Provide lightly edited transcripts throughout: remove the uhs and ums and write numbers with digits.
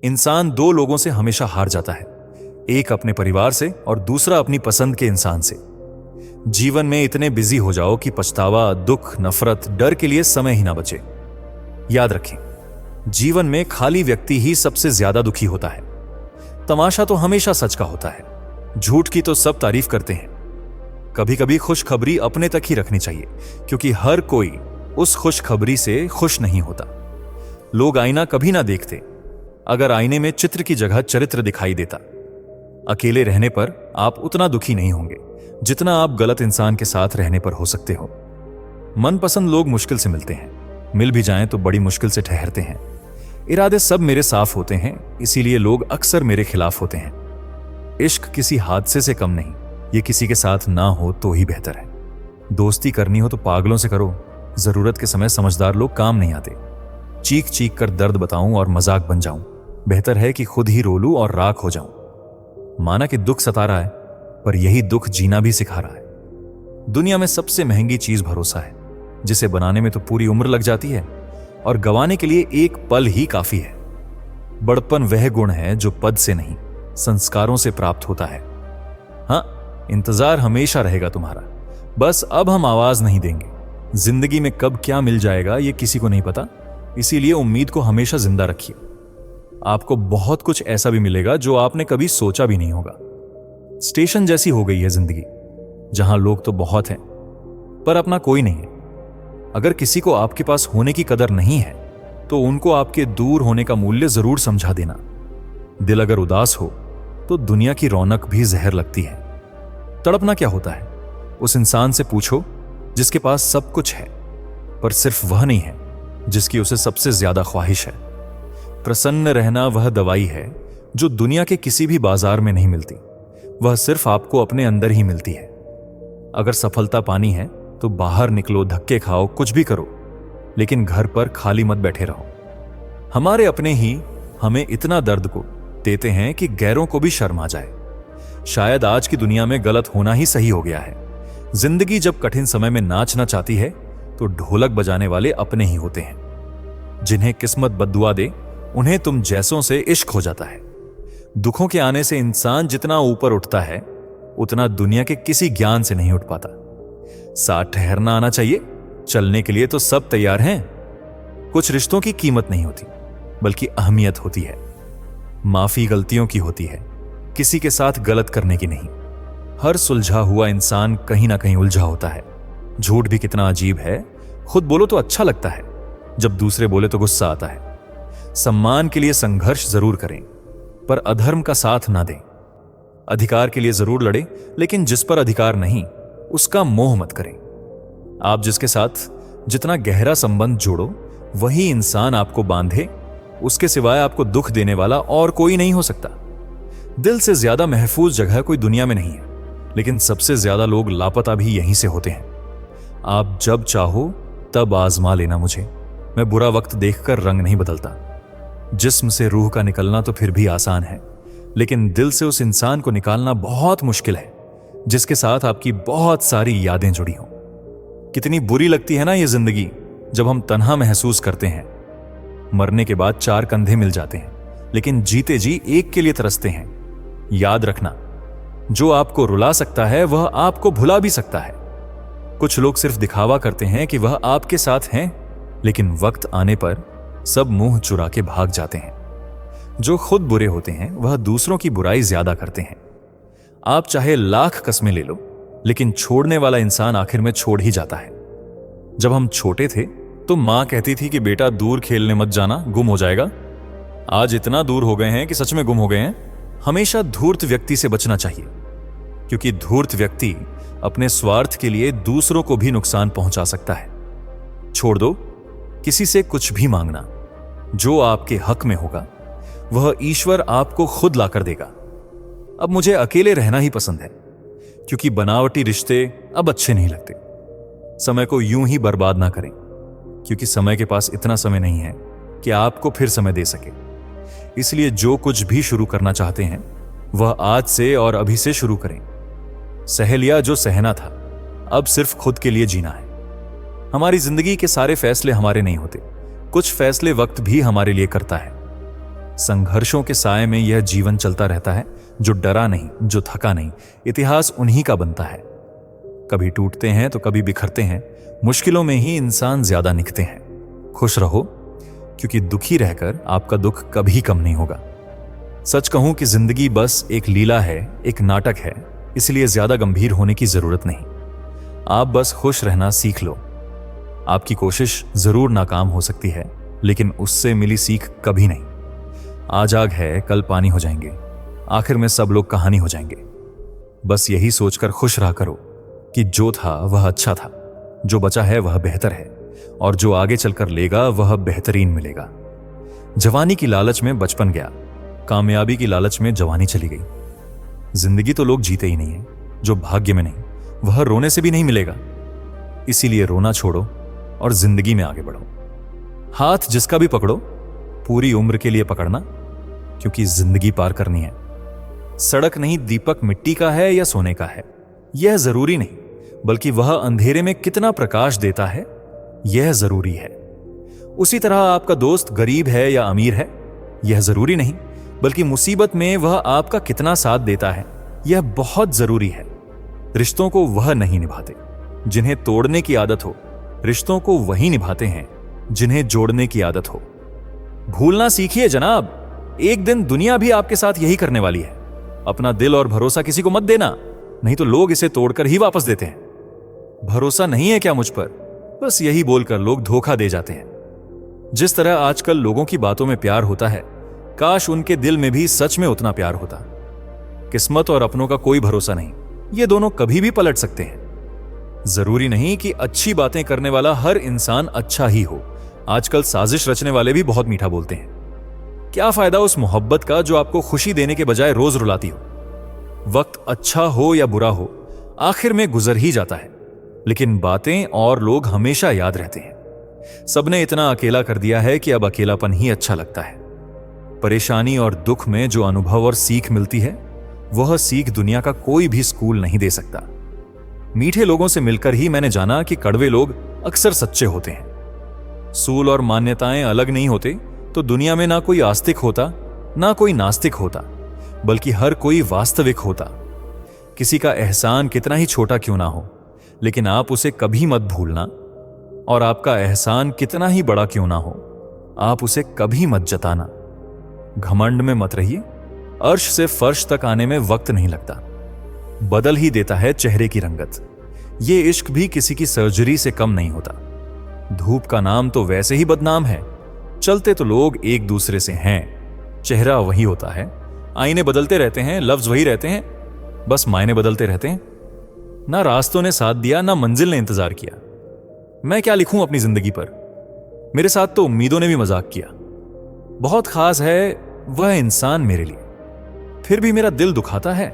इंसान दो लोगों से हमेशा हार जाता है, एक अपने परिवार से और दूसरा अपनी पसंद के इंसान से। जीवन में इतने बिजी हो जाओ कि पछतावा, दुख, नफरत, डर के लिए समय ही ना बचे। याद रखें, जीवन में खाली व्यक्ति ही सबसे ज्यादा दुखी होता है। तमाशा तो हमेशा सच का होता है, झूठ की तो सब तारीफ करते हैं। कभी कभी खुशखबरी अपने तक ही रखनी चाहिए, क्योंकि हर कोई उस खुशखबरी से खुश नहीं होता। लोग आईना कभी ना देखते अगर आईने में चित्र की जगह चरित्र दिखाई देता। अकेले रहने पर आप उतना दुखी नहीं होंगे जितना आप गलत इंसान के साथ रहने पर हो सकते हो। मनपसंद लोग मुश्किल से मिलते हैं, मिल भी जाएं तो बड़ी मुश्किल से ठहरते हैं। इरादे सब मेरे साफ होते हैं, इसीलिए लोग अक्सर मेरे खिलाफ होते हैं। इश्क किसी हादसे से कम नहीं, ये किसी के साथ ना हो तो ही बेहतर है। दोस्ती करनी हो तो पागलों से करो, जरूरत के समय समझदार लोग काम नहीं आते। चीख चीख कर दर्द बताऊं और मजाक बन जाऊं, बेहतर है कि खुद ही रो लूं और राख हो जाऊं। माना कि दुख सता रहा है, पर यही दुख जीना भी सिखा रहा है। दुनिया में सबसे महंगी चीज भरोसा है, जिसे बनाने में तो पूरी उम्र लग जाती है और गंवाने के लिए एक पल ही काफी है। बड़पन वह गुण है जो पद से नहीं, संस्कारों से प्राप्त होता है। हाँ, इंतजार हमेशा रहेगा तुम्हारा, बस अब हम आवाज नहीं देंगे। जिंदगी में कब क्या मिल जाएगा ये किसी को नहीं पता, इसीलिए उम्मीद को हमेशा जिंदा रखिए। आपको बहुत कुछ ऐसा भी मिलेगा जो आपने कभी सोचा भी नहीं होगा। स्टेशन जैसी हो गई है जिंदगी, जहां लोग तो बहुत हैं पर अपना कोई नहीं है। अगर किसी को आपके पास होने की कदर नहीं है तो उनको आपके दूर होने का मूल्य जरूर समझा देना। दिल अगर उदास हो तो दुनिया की रौनक भी जहर लगती है। तड़पना क्या होता है, उस इंसान से पूछो जिसके पास सब कुछ है पर सिर्फ वह नहीं है जिसकी उसे सबसे ज्यादा ख्वाहिश है। प्रसन्न रहना वह दवाई है जो दुनिया के किसी भी बाजार में नहीं मिलती, वह सिर्फ आपको अपने अंदर ही मिलती है। अगर सफलता पानी है तो बाहर निकलो, धक्के खाओ, कुछ भी करो, लेकिन घर पर खाली मत बैठे रहो। हमारे अपने ही हमें इतना दर्द को देते हैं कि गैरों को भी शर्म आ जाए। शायद आज की दुनिया में गलत होना ही सही हो गया है। जिंदगी जब कठिन समय में नाचना चाहती है तो ढोलक बजाने वाले अपने ही होते हैं। जिन्हें किस्मत बद्दुआ दे उन्हें तुम जैसों से इश्क हो जाता है। दुखों के आने से इंसान जितना ऊपर उठता है उतना दुनिया के किसी ज्ञान से नहीं उठ पाता। साथ ठहरना आना चाहिए, चलने के लिए तो सब तैयार हैं। कुछ रिश्तों की कीमत नहीं होती बल्कि अहमियत होती है। माफी गलतियों की होती है, किसी के साथ गलत करने की नहीं। हर सुलझा हुआ इंसान कहीं ना कहीं उलझा होता है। झूठ भी कितना अजीब है, खुद बोलो तो अच्छा लगता है, जब दूसरे बोले तो गुस्सा आता है। सम्मान के लिए संघर्ष जरूर करें पर अधर्म का साथ ना दें। अधिकार के लिए जरूर लड़ें, लेकिन जिस पर अधिकार नहीं उसका मोह मत करें। आप जिसके साथ जितना गहरा संबंध जोड़ो वही इंसान आपको बांधे, उसके सिवाय आपको दुख देने वाला और कोई नहीं हो सकता। दिल से ज्यादा महफूज जगह कोई दुनिया में नहीं है, लेकिन सबसे ज्यादा लोग लापता भी यहीं से होते हैं। आप जब चाहो तब आजमा लेना मुझे, मैं बुरा वक्त देखकर रंग नहीं बदलता। जिस्म से रूह का निकलना तो फिर भी आसान है, लेकिन दिल से उस इंसान को निकालना बहुत मुश्किल है जिसके साथ आपकी बहुत सारी यादें जुड़ी हों। कितनी बुरी लगती है ना ये जिंदगी जब हम तन्हा महसूस करते हैं। मरने के बाद चार कंधे मिल जाते हैं, लेकिन जीते जी एक के लिए तरसते हैं। याद रखना, जो आपको रुला सकता है वह आपको भुला भी सकता है। कुछ लोग सिर्फ दिखावा करते हैं कि वह आपके साथ हैं, लेकिन वक्त आने पर सब मुंह चुरा के भाग जाते हैं। जो खुद बुरे होते हैं वह दूसरों की बुराई ज्यादा करते हैं। आप चाहे लाख कस्में ले लो, लेकिन छोड़ने वाला इंसान आखिर में छोड़ ही जाता है। जब हम छोटे थे तो मां कहती थी कि बेटा दूर खेलने मत जाना, गुम हो जाएगा। आज इतना दूर हो गए हैं कि सच में गुम हो गए हैं। हमेशा धूर्त व्यक्ति से बचना चाहिए, क्योंकि धूर्त व्यक्ति अपने स्वार्थ के लिए दूसरों को भी नुकसान पहुंचा सकता है। छोड़ दो किसी से कुछ भी मांगना, जो आपके हक में होगा वह ईश्वर आपको खुद लाकर देगा। अब मुझे अकेले रहना ही पसंद है, क्योंकि बनावटी रिश्ते अब अच्छे नहीं लगते। समय को यूं ही बर्बाद ना करें, क्योंकि समय के पास इतना समय नहीं है कि आपको फिर समय दे सके। इसलिए जो कुछ भी शुरू करना चाहते हैं वह आज से और अभी से शुरू करें। सह लिया जो सहना था, अब सिर्फ खुद के लिए जीना है। हमारी जिंदगी के सारे फैसले हमारे नहीं होते, कुछ फैसले वक्त भी हमारे लिए करता है। संघर्षों के साए में यह जीवन चलता रहता है, जो डरा नहीं, जो थका नहीं। इतिहास उन्हीं का बनता है। कभी टूटते हैं तो कभी बिखरते हैं। मुश्किलों में ही इंसान ज्यादा निखते हैं। खुश रहो, क्योंकि दुखी रहकर आपका दुख कभी कम नहीं होगा। सच कहूं कि जिंदगी बस एक लीला है, एक नाटक है, इसलिए ज्यादा गंभीर होने की जरूरत नहीं। आप बस खुश रहना सीख लो। आपकी कोशिश जरूर नाकाम हो सकती है, लेकिन उससे मिली सीख कभी नहीं। आज आग है, कल पानी हो जाएंगे, आखिर में सब लोग कहानी हो जाएंगे। बस यही सोचकर खुश रहा करो कि जो था वह अच्छा था, जो बचा है वह बेहतर है, और जो आगे चलकर लेगा वह बेहतरीन मिलेगा। जवानी की लालच में बचपन गया, कामयाबी की लालच में जवानी चली गई। जिंदगी तो लोग जीते ही नहीं है, जो भाग्य में नहीं वह रोने से भी नहीं मिलेगा। इसीलिए रोना छोड़ो और जिंदगी में आगे बढ़ो। हाथ जिसका भी पकड़ो, पूरी उम्र के लिए पकड़ना, क्योंकि जिंदगी पार करनी है। सड़क नहीं दीपक मिट्टी का है या सोने का है, यह जरूरी नहीं, बल्कि वह अंधेरे में कितना प्रकाश देता है यह जरूरी है। उसी तरह आपका दोस्त गरीब है या अमीर है, यह जरूरी नहीं, बल्कि मुसीबत में वह आपका कितना साथ देता है यह बहुत जरूरी है। रिश्तों को वह नहीं निभाते जिन्हें तोड़ने की आदत हो, रिश्तों को वही निभाते हैं जिन्हें जोड़ने की आदत हो। भूलना सीखिए जनाब, एक दिन दुनिया भी आपके साथ यही करने वाली है। अपना दिल और भरोसा किसी को मत देना, नहीं तो लोग इसे तोड़कर ही वापस देते हैं। भरोसा नहीं है क्या मुझ पर? बस यही बोलकर लोग धोखा दे जाते हैं। जिस तरह आजकल लोगों की बातों में प्यार होता है, काश उनके दिल में भी सच में उतना प्यार होता। किस्मत और अपनों का कोई भरोसा नहीं, ये दोनों कभी भी पलट सकते हैं। जरूरी नहीं कि अच्छी बातें करने वाला हर इंसान अच्छा ही हो। आजकल साजिश रचने वाले भी बहुत मीठा बोलते हैं। क्या फायदा उस मोहब्बत का जो आपको खुशी देने के बजाय रोज रुलाती हो। वक्त अच्छा हो या बुरा हो, आखिर में गुजर ही जाता है, लेकिन बातें और लोग हमेशा याद रहते हैं। सबने इतना अकेला कर दिया है कि अब अकेलापन ही अच्छा लगता है। परेशानी और दुख में जो अनुभव और सीख मिलती है, वह सीख दुनिया का कोई भी स्कूल नहीं दे सकता। मीठे लोगों से मिलकर ही मैंने जाना कि कड़वे लोग अक्सर सच्चे होते हैं। सूल और मान्यताएं अलग नहीं होते तो दुनिया में ना कोई आस्तिक होता, ना कोई नास्तिक होता, बल्कि हर कोई वास्तविक होता। किसी का एहसान कितना ही छोटा क्यों ना हो, लेकिन आप उसे कभी मत भूलना, और आपका एहसान कितना ही बड़ा क्यों ना हो, आप उसे कभी मत जताना। घमंड में मत रहिए। अर्श से फर्श तक आने में वक्त नहीं लगता, बदल ही देता है चेहरे की रंगत। ये इश्क भी किसी की सर्जरी से कम नहीं होता। धूप का नाम तो वैसे ही बदनाम है, चलते तो लोग एक दूसरे से हैं, चेहरा वही होता है। आईने बदलते रहते हैं, लफ्ज वही रहते हैं, बस मायने बदलते रहते हैं। ना रास्तों ने साथ दिया, ना मंजिल ने इंतजार किया। मैं क्या लिखूं अपनी जिंदगी पर? मेरे साथ तो उम्मीदों ने भी मजाक किया। बहुत खास है वह इंसान मेरे लिए, फिर भी मेरा दिल दुखाता है।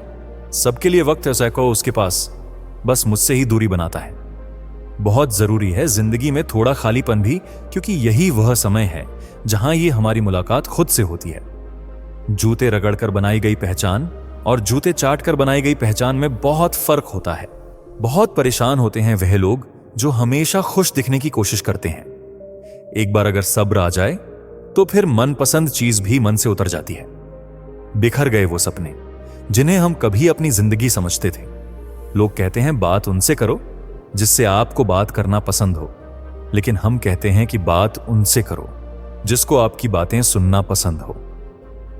सबके लिए वक्त है सैको उसके पास, बस मुझसे ही दूरी बनाता है। बहुत जरूरी है जिंदगी में थोड़ा खालीपन भी, क्योंकि यही वह समय है जहां ये हमारी मुलाकात खुद से होती है। जूते रगड़कर बनाई गई पहचान और जूते चाटकर बनाई गई पहचान में बहुत फर्क होता है। बहुत परेशान होते हैं वह लोग जो हमेशा खुश दिखने की कोशिश करते हैं। एक बार अगर सब्र आ जाए तो फिर मनपसंद चीज भी मन से उतर जाती है। बिखर गए वो सपने जिन्हें हम कभी अपनी जिंदगी समझते थे। लोग कहते हैं बात उनसे करो जिससे आपको बात करना पसंद हो, लेकिन हम कहते हैं कि बात उनसे करो जिसको आपकी बातें सुनना पसंद हो।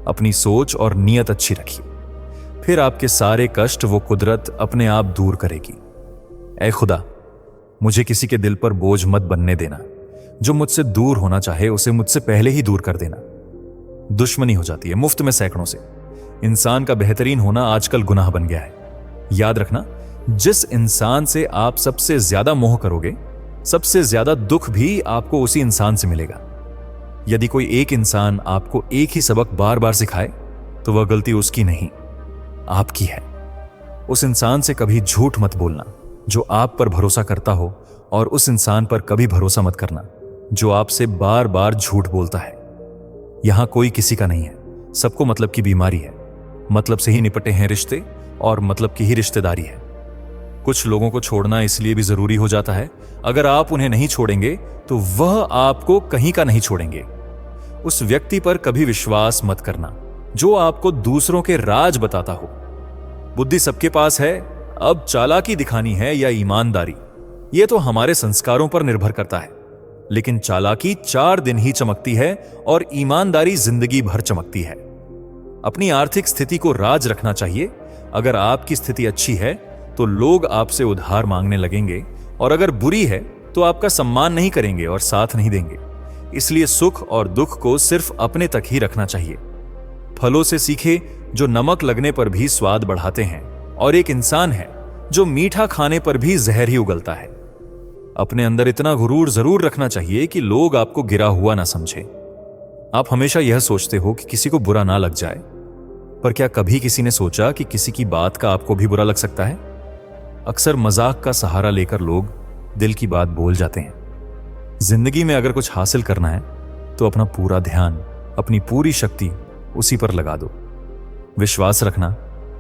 अपनी सोच और नीयत अच्छी रखिए, फिर आपके सारे कष्ट वो कुदरत अपने आप दूर करेगी। ऐ खुदा, मुझे किसी के दिल पर बोझ मत बनने देना। जो मुझसे दूर होना चाहे उसे मुझसे पहले ही दूर कर देना। दुश्मनी हो जाती है मुफ्त में सैकड़ों से। इंसान का बेहतरीन होना आजकल गुनाह बन गया है। याद रखना, जिस इंसान से आप सबसे ज्यादा मोह करोगे, सबसे ज्यादा दुख भी आपको उसी इंसान से मिलेगा। यदि कोई एक इंसान आपको एक ही सबक बार बार सिखाए तो वह गलती उसकी नहीं, आपकी है। उस इंसान से कभी झूठ मत बोलना जो आप पर भरोसा करता हो, और उस इंसान पर कभी भरोसा मत करना जो आपसे बार बार झूठ बोलता है। यहां कोई किसी का नहीं है, सबको मतलब की बीमारी है। मतलब से ही निपटे हैं रिश्ते, और मतलब की ही रिश्तेदारी है। कुछ लोगों को छोड़ना इसलिए भी जरूरी हो जाता है, अगर आप उन्हें नहीं छोड़ेंगे तो वह आपको कहीं का नहीं छोड़ेंगे। उस व्यक्ति पर कभी विश्वास मत करना जो आपको दूसरों के राज बताता हो। बुद्धि सबके पास है, अब चालाकी दिखानी है या ईमानदारी, यह तो हमारे संस्कारों पर निर्भर करता है। लेकिन चालाकी 4 दिन ही चमकती है और ईमानदारी जिंदगी भर चमकती है। अपनी आर्थिक स्थिति को राज रखना चाहिए। अगर आपकी स्थिति अच्छी है तो लोग आपसे उधार मांगने लगेंगे, और अगर बुरी है तो आपका सम्मान नहीं करेंगे और साथ नहीं देंगे। इसलिए सुख और दुख को सिर्फ अपने तक ही रखना चाहिए। फलों से सीखे जो नमक लगने पर भी स्वाद बढ़ाते हैं, और एक इंसान है जो मीठा खाने पर भी जहर ही उगलता है। अपने अंदर इतना गुरूर जरूर रखना चाहिए कि लोग आपको गिरा हुआ ना समझें। आप हमेशा यह सोचते हो कि किसी को बुरा ना लग जाए, पर क्या कभी किसी ने सोचा कि किसी की बात का आपको भी बुरा लग सकता है? अक्सर मजाक का सहारा लेकर लोग दिल की बात बोल जाते हैं। जिंदगी में अगर कुछ हासिल करना है तो अपना पूरा ध्यान, अपनी पूरी शक्ति उसी पर लगा दो। विश्वास रखना,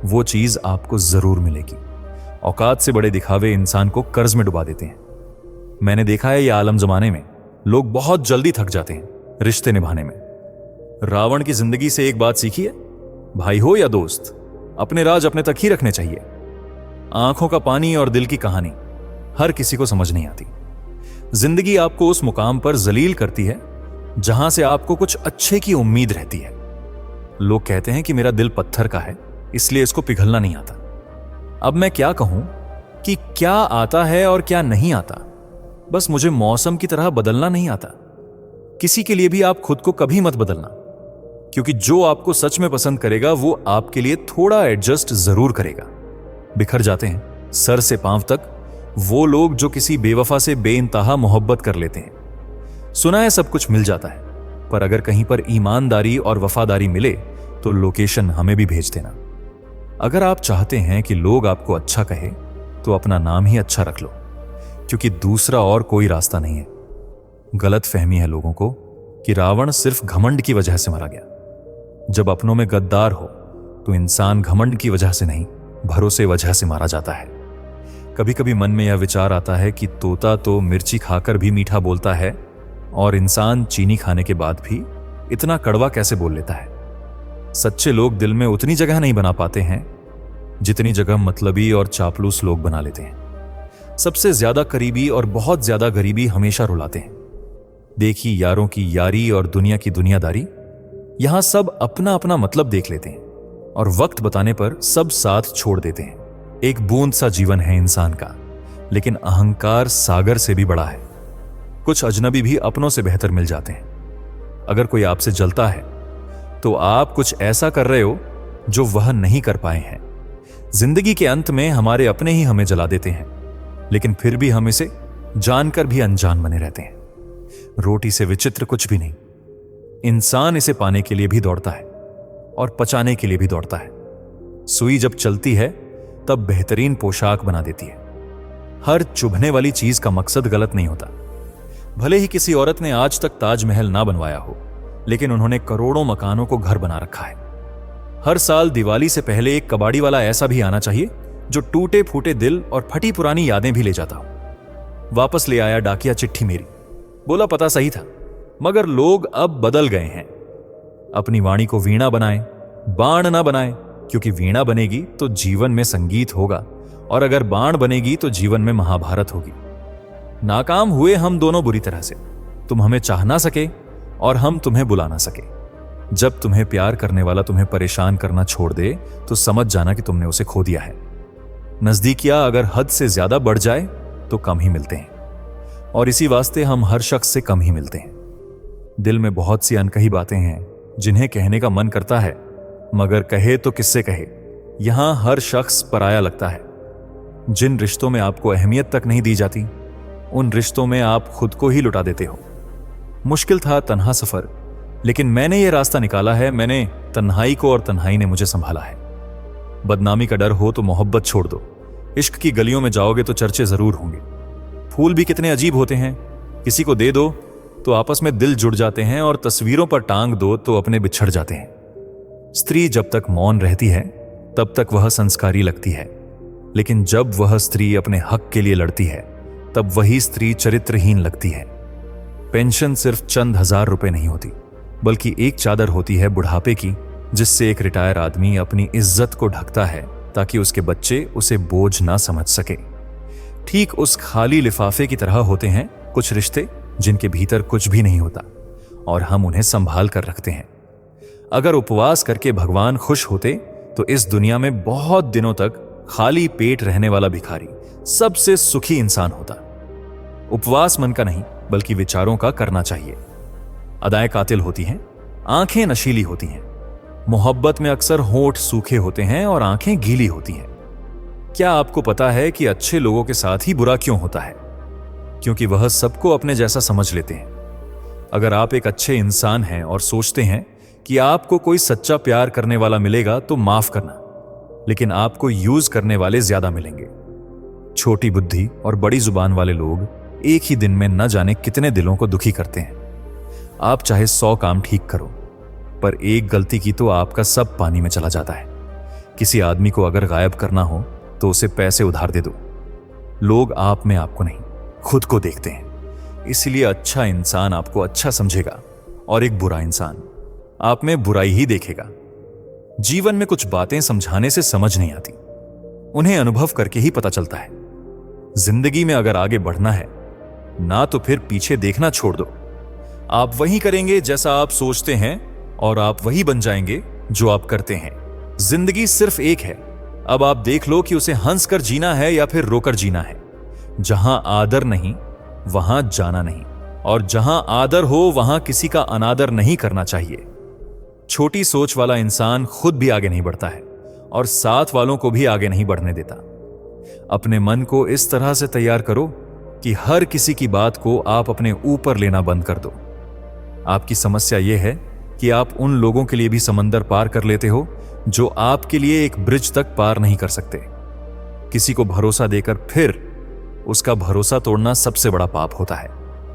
वो चीज आपको जरूर मिलेगी। औकात से बड़े दिखावे इंसान को कर्ज में डुबा देते हैं। मैंने देखा है, यह आलम जमाने में लोग बहुत जल्दी थक जाते हैं रिश्ते निभाने में। रावण की जिंदगी से एक बात सीखी है, भाई हो या दोस्त, अपने राज अपने तक ही रखने चाहिए। आंखों का पानी और दिल की कहानी हर किसी को समझ नहीं आती। जिंदगी आपको उस मुकाम पर जलील करती है जहां से आपको कुछ अच्छे की उम्मीद रहती है। लोग कहते हैं कि मेरा दिल पत्थर का है, इसलिए इसको पिघलना नहीं आता। अब मैं क्या कहूं कि क्या आता है और क्या नहीं आता, बस मुझे मौसम की तरह बदलना नहीं आता। किसी के लिए भी आप खुद को कभी मत बदलना, क्योंकि जो आपको सच में पसंद करेगा वो आपके लिए थोड़ा एडजस्ट जरूर करेगा। बिखर जाते हैं सर से पांव तक वो लोग जो किसी बेवफा से बेइंतहा मोहब्बत कर लेते हैं। सुना है सब कुछ मिल जाता है, पर अगर कहीं पर ईमानदारी और वफादारी मिले तो लोकेशन हमें भी भेज देना। अगर आप चाहते हैं कि लोग आपको अच्छा कहे तो अपना नाम ही अच्छा रख लो, क्योंकि दूसरा और कोई रास्ता नहीं है। गलत फहमी है लोगों को कि रावण सिर्फ घमंड की वजह से मारा गया। जब अपनों में गद्दार हो तो इंसान घमंड की वजह से नहीं, भरोसे वजह से मारा जाता है। कभी कभी मन में यह विचार आता है कि तोता तो मिर्ची खाकर भी मीठा बोलता है, और इंसान चीनी खाने के बाद भी इतना कड़वा कैसे बोल लेता है। सच्चे लोग दिल में उतनी जगह नहीं बना पाते हैं जितनी जगह मतलबी और चापलूस लोग बना लेते हैं। सबसे ज्यादा करीबी और बहुत ज्यादा गरीबी हमेशा रुलाते हैं। देखी यारों की यारी और दुनिया की दुनियादारी, यहां सब अपना अपना मतलब देख लेते हैं और वक्त बताने पर सब साथ छोड़ देते हैं। एक बूंद सा जीवन है इंसान का, लेकिन अहंकार सागर से भी बड़ा है। कुछ अजनबी भी अपनों से बेहतर मिल जाते हैं। अगर कोई आपसे जलता है तो आप कुछ ऐसा कर रहे हो जो वह नहीं कर पाए हैं। जिंदगी के अंत में हमारे अपने ही हमें जला देते हैं, लेकिन फिर भी हम इसे जानकर भी अनजान बने रहते हैं। रोटी से विचित्र कुछ भी नहीं। इंसान इसे पाने के लिए भी दौड़ता है और पचाने के लिए भी दौड़ता है। सुई जब चलती है तब बेहतरीन पोशाक बना देती है। हर चुभने वाली चीज का मकसद गलत नहीं होता। भले ही किसी औरत ने आज तक ताजमहल ना बनवाया हो, लेकिन उन्होंने करोड़ों मकानों को घर बना रखा है। हर साल दिवाली से पहले एक कबाड़ी वाला ऐसा भी आना चाहिए जो टूटे फूटे दिल और फटी पुरानी यादें भी ले जाता हो। वापस ले आया डाकिया चिट्ठी मेरी, बोला पता सही था, मगर लोग अब बदल गए हैं। अपनी वाणी को वीणा बनाएं, बाण ना बनाएं, क्योंकि वीणा बनेगी तो जीवन में संगीत होगा, और अगर बाण बनेगी तो जीवन में महाभारत होगी। नाकाम हुए हम दोनों बुरी तरह से। तुम हमें चाह ना सके और हम तुम्हें बुला ना सके। जब तुम्हें प्यार करने वाला तुम्हें परेशान करना छोड़ दे तो समझ जाना कि तुमने उसे खो दिया है। नजदीकियां अगर हद से ज्यादा बढ़ जाए तो कम ही मिलते हैं, और इसी वास्ते हम हर शख्स से कम ही मिलते हैं। दिल में बहुत सी अनकही बातें हैं जिन्हें कहने का मन करता है, मगर कहे तो किससे कहे। यहां हर शख्स पराया लगता है। जिन रिश्तों में आपको अहमियत तक नहीं दी जाती, उन रिश्तों में आप खुद को ही लुटा देते हो। मुश्किल था तन्हा सफर, लेकिन मैंने ये रास्ता निकाला है। मैंने तन्हाई को और तन्हाई ने मुझे संभाला है। बदनामी का डर हो तो मोहब्बत छोड़ दो। इश्क की गलियों में जाओगे तो चर्चे जरूर होंगे। फूल भी कितने अजीब होते हैं, किसी को दे दो तो आपस में दिल जुड़ जाते हैं, और तस्वीरों पर टांग दो तो अपने बिछड़ जाते हैं। स्त्री जब तक मौन रहती है तब तक वह संस्कारी लगती है, लेकिन जब वह स्त्री अपने हक के लिए लड़ती है तब वही स्त्री चरित्रहीन लगती है। पेंशन सिर्फ चंद हजार रुपए नहीं होती, बल्कि एक चादर होती है बुढ़ापे की, जिससे एक रिटायर आदमी अपनी इज्जत को ढकता है ताकि उसके बच्चे उसे बोझ ना समझ सके। ठीक उस खाली लिफाफे की तरह होते हैं कुछ रिश्ते जिनके भीतर कुछ भी नहीं होता और हम उन्हें संभाल कर रखते हैं। अगर उपवास करके भगवान खुश होते तो इस दुनिया में बहुत दिनों तक खाली पेट रहने वाला भिखारी सबसे सुखी इंसान होता। उपवास मन का नहीं बल्कि विचारों का करना चाहिए। अदाएं कातिल होती हैं, आंखें नशीली होती हैं। मोहब्बत में अक्सर होंठ सूखे होते हैं और आंखें गीली होती हैं। क्या आपको पता है कि अच्छे लोगों के साथ ही बुरा क्यों होता है? क्योंकि वह सबको अपने जैसा समझ लेते हैं। अगर आप एक अच्छे इंसान हैं और सोचते हैं कि आपको कोई सच्चा प्यार करने वाला मिलेगा तो माफ करना, लेकिन आपको यूज करने वाले ज्यादा मिलेंगे। छोटी बुद्धि और बड़ी जुबान वाले लोग एक ही दिन में न जाने कितने दिलों को दुखी करते हैं। आप चाहे 100 काम ठीक करो, पर एक गलती की तो आपका सब पानी में चला जाता है। किसी आदमी को अगर गायब करना हो तो उसे पैसे उधार दे दो। लोग आप में आपको नहीं, खुद को देखते हैं। इसलिए अच्छा इंसान आपको अच्छा समझेगा और एक बुरा इंसान आप में बुराई ही देखेगा। जीवन में कुछ बातें समझाने से समझ नहीं आती, उन्हें अनुभव करके ही पता चलता है। जिंदगी में अगर आगे बढ़ना है ना तो फिर पीछे देखना छोड़ दो। आप वही करेंगे जैसा आप सोचते हैं और आप वही बन जाएंगे जो आप करते हैं। जिंदगी सिर्फ एक है, अब आप देख लो कि उसे हंस कर जीना है या फिर रोकर जीना है। जहां आदर नहीं वहां जाना नहीं, और जहां आदर हो वहां किसी का अनादर नहीं करना चाहिए। छोटी सोच वाला इंसान खुद भी आगे नहीं बढ़ता है और साथ वालों को भी आगे नहीं बढ़ने देता। अपने मन को इस तरह से तैयार करो कि हर किसी की बात को आप अपने ऊपर लेना बंद कर दो। आपकी समस्या यह है कि आप उन लोगों के लिए भी समंदर पार कर लेते हो जो आपके लिए एक ब्रिज तक पार नहीं कर सकते। किसी को भरोसा देकर फिर उसका भरोसा तोड़ना सबसे बड़ा पाप होता है।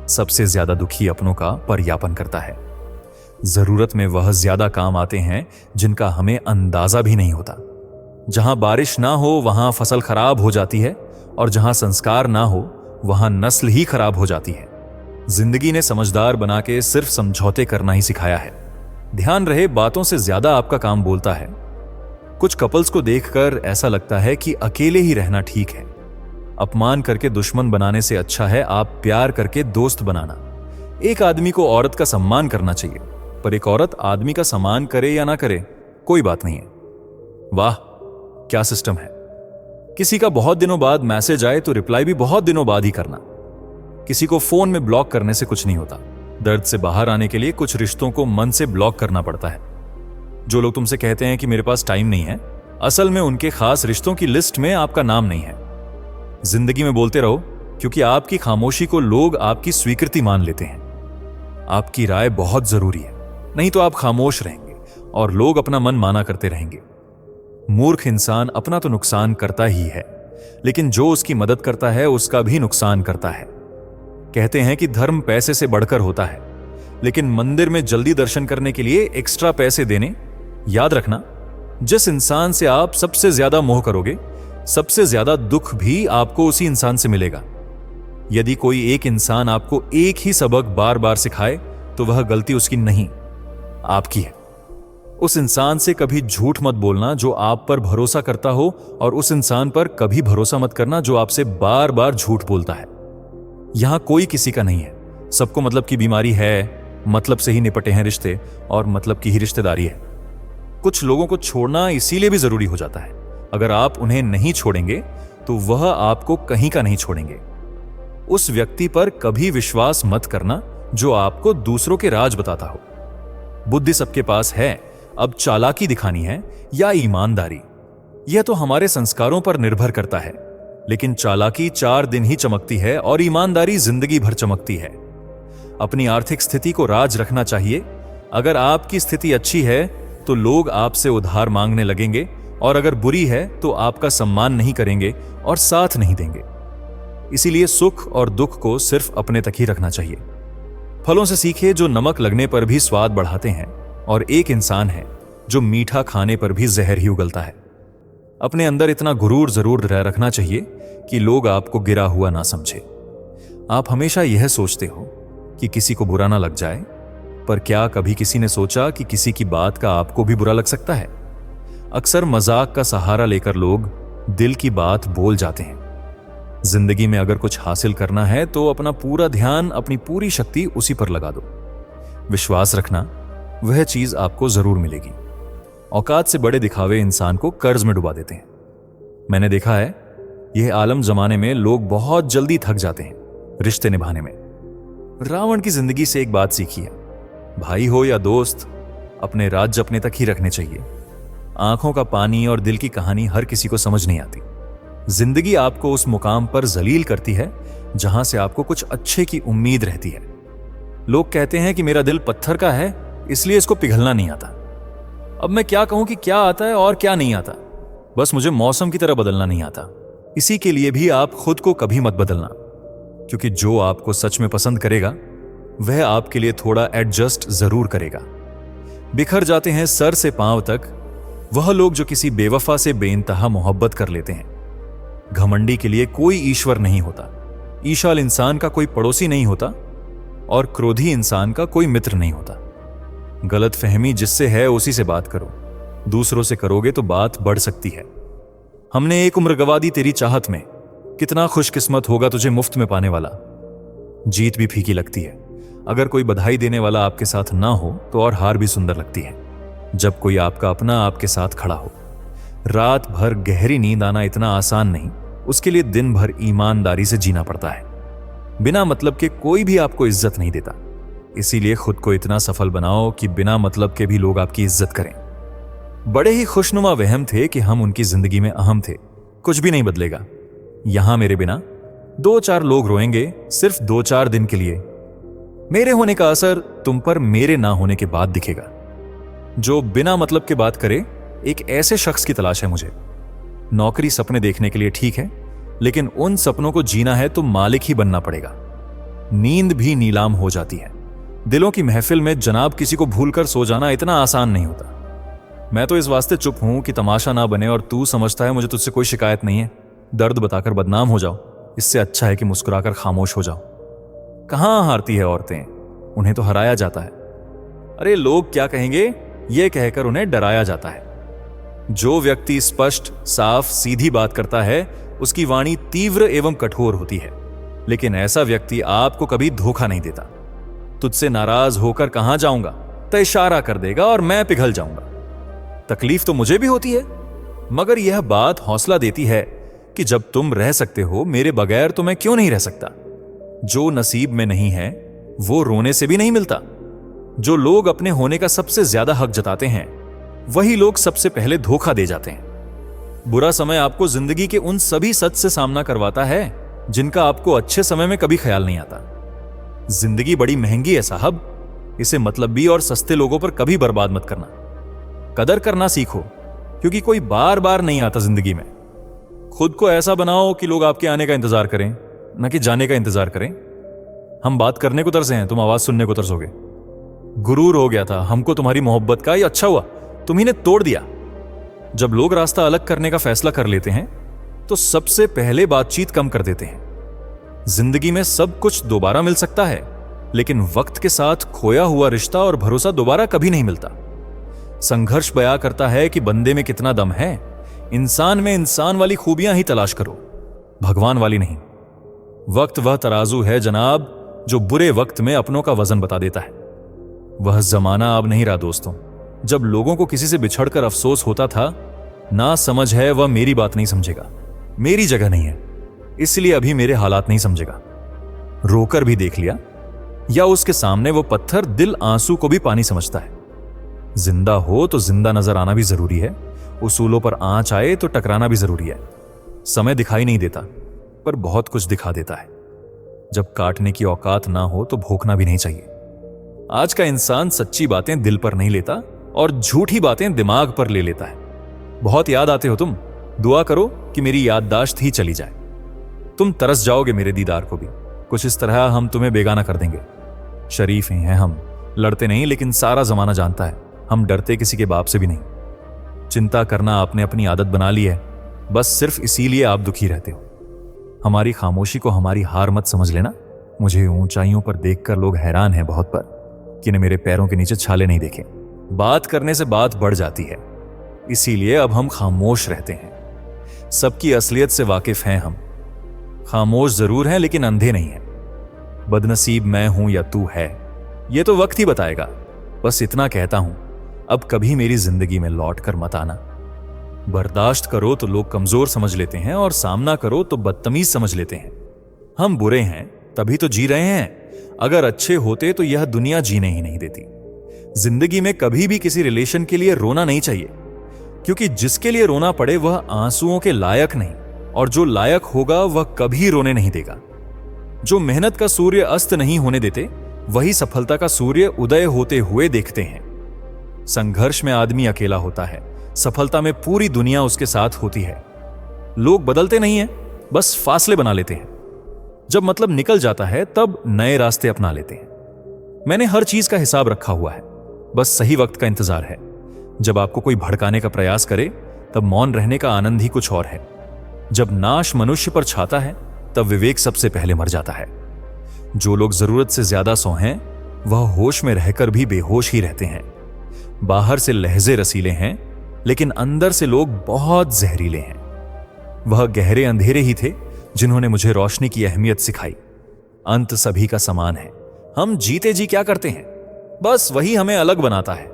सबसे ज्यादा दुखी अपनों का परयापन करता है। जरूरत में वह ज्यादा काम आते हैं जिनका हमें अंदाजा भी नहीं होता। जहां बारिश ना हो वहां फसल खराब हो जाती है, और जहां संस्कार ना हो वहां नस्ल ही खराब हो जाती है। जिंदगी ने समझदार बना के सिर्फ समझौते करना ही सिखाया है। ध्यान रहे, बातों से ज्यादा आपका काम बोलता है। कुछ कपल्स को देखकर ऐसा लगता है कि अकेले ही रहना ठीक है। अपमान करके दुश्मन बनाने से अच्छा है आप प्यार करके दोस्त बनाना। एक आदमी को औरत का सम्मान करना चाहिए, पर एक औरत आदमी का सम्मान करे या ना करे कोई बात नहीं है। वाह क्या सिस्टम है। किसी का बहुत दिनों बाद मैसेज आए तो रिप्लाई भी बहुत दिनों बाद ही करना। किसी को फोन में ब्लॉक करने से कुछ नहीं होता। दर्द से बाहर आने के लिए कुछ रिश्तों को मन से ब्लॉक करना पड़ता है। जो लोग तुमसे कहते हैं कि मेरे पास टाइम नहीं है, असल में उनके खास रिश्तों की लिस्ट में आपका नाम नहीं है। जिंदगी में बोलते रहो, क्योंकि आपकी खामोशी को लोग आपकी स्वीकृति मान लेते हैं। आपकी राय बहुत जरूरी है, नहीं तो आप खामोश रहेंगे और लोग अपना मन माना करते रहेंगे। मूर्ख इंसान अपना तो नुकसान करता ही है, लेकिन जो उसकी मदद करता है उसका भी नुकसान करता है। कहते हैं कि धर्म पैसे से बढ़कर होता है, लेकिन मंदिर में जल्दी दर्शन करने के लिए एक्स्ट्रा पैसे देने। याद रखना, जिस इंसान से आप सबसे ज्यादा मोह करोगे, सबसे ज्यादा दुख भी आपको उसी इंसान से मिलेगा। यदि कोई एक इंसान आपको एक ही सबक बार बार सिखाए तो वह गलती उसकी नहीं, आपकी है। उस इंसान से कभी झूठ मत बोलना जो आप पर भरोसा करता हो, और उस इंसान पर कभी भरोसा मत करना जो आपसे बार बार झूठ बोलता है। यहां कोई किसी का नहीं है। सबको मतलब की बीमारी है, मतलब से ही निपटे हैं रिश्ते, और मतलब की ही रिश्तेदारी है। कुछ लोगों को छोड़ना इसीलिए भी जरूरी हो जाता है। अगर आप उन्हें नहीं छोड़ेंगे तो वह आपको कहीं का नहीं छोड़ेंगे। उस व्यक्ति पर कभी विश्वास मत करना जो आपको दूसरों के राज बताता हो। बुद्धि सबके पास है, अब चालाकी दिखानी है या ईमानदारी, यह तो हमारे संस्कारों पर निर्भर करता है। लेकिन चालाकी 4 दिन ही चमकती है और ईमानदारी जिंदगी भर चमकती है। अपनी आर्थिक स्थिति को राज रखना चाहिए। अगर आपकी स्थिति अच्छी है तो लोग आपसे उधार मांगने लगेंगे, और अगर बुरी है तो आपका सम्मान नहीं करेंगे और साथ नहीं देंगे। इसीलिए सुख और दुख को सिर्फ अपने तक ही रखना चाहिए। फलों से सीखे जो नमक लगने पर भी स्वाद बढ़ाते हैं, और एक इंसान है जो मीठा खाने पर भी जहर ही उगलता है। अपने अंदर इतना गुरूर जरूर रखना चाहिए कि लोग आपको गिरा हुआ ना समझे। आप हमेशा यह सोचते हो कि किसी को बुरा ना लग जाए, पर क्या कभी किसी ने सोचा कि किसी की बात का आपको भी बुरा लग सकता है? अक्सर मजाक का सहारा लेकर लोग दिल की बात बोल जाते हैं। जिंदगी में अगर कुछ हासिल करना है तो अपना पूरा ध्यान, अपनी पूरी शक्ति उसी पर लगा दो। विश्वास रखना, वह चीज आपको जरूर मिलेगी। औकात से बड़े दिखावे इंसान को कर्ज में डुबा देते हैं। मैंने देखा है, यह आलम जमाने में लोग बहुत जल्दी थक जाते हैं रिश्ते निभाने में। रावण की जिंदगी से एक बात सीखी है, भाई हो या दोस्त, अपने राज्य अपने तक ही रखने चाहिए। आंखों का पानी और दिल की कहानी हर किसी को समझ नहीं आती। जिंदगी आपको उस मुकाम पर जलील करती है जहां से आपको कुछ अच्छे की उम्मीद रहती है। लोग कहते हैं कि मेरा दिल पत्थर का है, इसलिए इसको पिघलना नहीं आता। अब मैं क्या कहूं कि क्या आता है और क्या नहीं आता? बस मुझे मौसम की तरह बदलना नहीं आता। इसी के लिए भी आप खुद को कभी मत बदलना, क्योंकि जो आपको सच में पसंद करेगा वह आपके लिए थोड़ा एडजस्ट जरूर करेगा। बिखर जाते हैं सर से पांव तक वह लोग जो किसी बेवफा से बेइंतहा मोहब्बत कर लेते हैं। घमंडी के लिए कोई ईश्वर नहीं होता, ईशाल इंसान का कोई पड़ोसी नहीं होता और क्रोधी इंसान का कोई मित्र नहीं होता। गलत फहमी जिससे है उसी से बात करो, दूसरों से करोगे तो बात बढ़ सकती है। हमने एक उम्र गवा दी तेरी चाहत में, कितना खुशकिस्मत होगा तुझे मुफ्त में पाने वाला। जीत भी फीकी लगती है, अगर कोई बधाई देने वाला आपके साथ ना हो तो और हार भी सुंदर लगती है, जब कोई आपका अपना आपके साथ खड़ा हो। रात भर गहरी नींद आना इतना आसान नहीं, उसके लिए दिन भर ईमानदारी से जीना पड़ता है। बिना मतलब के कोई भी आपको इज्जत नहीं देता, इसीलिए खुद को इतना सफल बनाओ कि बिना मतलब के भी लोग आपकी इज्जत करें। बड़े ही खुशनुमा वहम थे कि हम उनकी जिंदगी में अहम थे। कुछ भी नहीं बदलेगा, यहां मेरे बिना 2-4 लोग रोएंगे, सिर्फ 2-4 दिन के लिए। मेरे होने का असर तुम पर मेरे ना होने के बाद दिखेगा। जो बिना मतलब के बात करे, एक ऐसे शख्स की तलाश है मुझे। नौकरी सपने देखने के लिए ठीक है, लेकिन उन सपनों को जीना है तो मालिक ही बनना पड़ेगा। नींद भी नीलाम हो जाती है। दिलों की महफिल में जनाब किसी को भूलकर सो जाना इतना आसान नहीं होता। मैं तो इस वास्ते चुप हूं कि तमाशा ना बने और तू समझता है मुझे तुझसे कोई शिकायत नहीं है। दर्द बताकर बदनाम हो जाओ, इससे अच्छा है कि मुस्कुराकर खामोश हो जाओ। कहां हारती है औरतें, उन्हें तो हराया जाता है। अरे लोग क्या कहेंगे, यह कहकर उन्हें डराया जाता है। जो व्यक्ति स्पष्ट, साफ, सीधी बात करता है उसकी वाणी तीव्र एवं कठोर होती है, लेकिन ऐसा व्यक्ति आपको कभी धोखा नहीं देता। तुझसे नाराज होकर कहां जाऊंगा, तो इशारा कर देगा और मैं पिघल जाऊंगा। तकलीफ तो मुझे भी होती है, मगर यह बात हौसला देती है कि जब तुम रह सकते हो मेरे बगैर तो मैं क्यों नहीं रह सकता। जो नसीब में नहीं है वो रोने से भी नहीं मिलता। जो लोग अपने होने का सबसे ज्यादा हक जताते हैं वही लोग सबसे पहले धोखा दे जाते हैं। बुरा समय आपको जिंदगी के उन सभी सच से सामना करवाता है जिनका आपको अच्छे समय में कभी ख्याल नहीं आता। जिंदगी बड़ी महंगी है साहब, इसे मतलबी और सस्ते लोगों पर कभी बर्बाद मत करना। कदर करना सीखो, क्योंकि कोई बार बार नहीं आता जिंदगी में। खुद को ऐसा बनाओ कि लोग आपके आने का इंतजार करें, न कि जाने का इंतजार करें। हम बात करने को तरसे हैं, तुम आवाज सुनने को तरसोगे। गुरूर हो गया था हमको तुम्हारी मोहब्बत का, ये अच्छा हुआ तुम्ही ने तोड़ दिया। जब लोग रास्ता अलग करने का फैसला कर लेते हैं तो सबसे पहले बातचीत कम कर देते हैं। जिंदगी में सब कुछ दोबारा मिल सकता है, लेकिन वक्त के साथ खोया हुआ रिश्ता और भरोसा दोबारा कभी नहीं मिलता। संघर्ष बयां करता है कि बंदे में कितना दम है। इंसान में इंसान वाली खूबियां ही तलाश करो, भगवान वाली नहीं। वक्त वह तराजू है जनाब जो बुरे वक्त में अपनों का वजन बता देता है। वह जमाना अब नहीं रहा दोस्तों, जब लोगों को किसी से बिछड़कर अफसोस होता था। ना समझ है वह मेरी बात नहीं समझेगा, मेरी जगह नहीं है, इसलिए अभी मेरे हालात नहीं समझेगा। रोकर भी देख लिया, या उसके सामने वो पत्थर दिल आंसू को भी पानी समझता है। जिंदा हो तो जिंदा नजर आना भी जरूरी है, उसूलों पर आंच आए तो टकराना भी जरूरी है। समय दिखाई नहीं देता, पर बहुत कुछ दिखा देता है। जब काटने की औकात ना हो तो भोंकना भी नहीं चाहिए। आज का इंसान सच्ची बातें दिल पर नहीं लेता और झूठी बातें दिमाग पर ले लेता है। बहुत याद आते हो तुम, दुआ करो कि मेरी याददाश्त ही चली जाए। तुम तरस जाओगे मेरे दीदार को भी, कुछ इस तरह हम तुम्हें बेगाना कर देंगे। शरीफ ही हैं हम, लड़ते नहीं, लेकिन सारा जमाना जानता है हम डरते किसी के बाप से भी नहीं। चिंता करना आपने अपनी आदत बना ली है, बस सिर्फ इसीलिए आप दुखी रहते हो। हमारी खामोशी को हमारी हार मत समझ लेना। मुझे ऊंचाइयों पर देखकर लोग हैरान हैं बहुत, पर कि ने मेरे पैरों के नीचे छाले नहीं देखे। बात करने से बात बढ़ जाती है, इसीलिए अब हम खामोश रहते हैं। सबकी असलियत से वाकिफ हैं हम। खामोश जरूर हैं लेकिन अंधे नहीं हैं। बदनसीब मैं हूं या तू है, यह तो वक्त ही बताएगा। बस इतना कहता हूं, अब कभी मेरी जिंदगी में लौट कर मत आना। बर्दाश्त करो तो लोग कमजोर समझ लेते हैं और सामना करो तो बदतमीज समझ लेते हैं। हम बुरे हैं तभी तो जी रहे हैं। अगर अच्छे होते तो यह दुनिया जीने ही नहीं देती। जिंदगी में कभी भी किसी रिलेशन के लिए रोना नहीं चाहिए, क्योंकि जिसके लिए रोना पड़े वह आंसुओं के लायक नहीं, और जो लायक होगा वह कभी रोने नहीं देगा। जो मेहनत का सूर्य अस्त नहीं होने देते, वही सफलता का सूर्य उदय होते हुए देखते हैं। संघर्ष में आदमी अकेला होता है, सफलता में पूरी दुनिया उसके साथ होती है। लोग बदलते नहीं हैं, बस फासले बना लेते हैं। जब मतलब निकल जाता है तब नए रास्ते अपना लेते हैं। मैंने हर चीज का हिसाब रखा हुआ है, बस सही वक्त का इंतजार है। जब आपको कोई भड़काने का प्रयास करे तब मौन रहने का आनंद ही कुछ और है। जब नाश मनुष्य पर छाता है तब विवेक सबसे पहले मर जाता है। जो लोग जरूरत से ज्यादा सोहें वह होश में रहकर भी बेहोश ही रहते हैं। बाहर से लहजे रसीले हैं लेकिन अंदर से लोग बहुत जहरीले हैं। वह गहरे अंधेरे ही थे जिन्होंने मुझे रोशनी की अहमियत सिखाई। अंत सभी का समान है। हम जीते जी क्या करते हैं, बस वही हमें अलग बनाता है।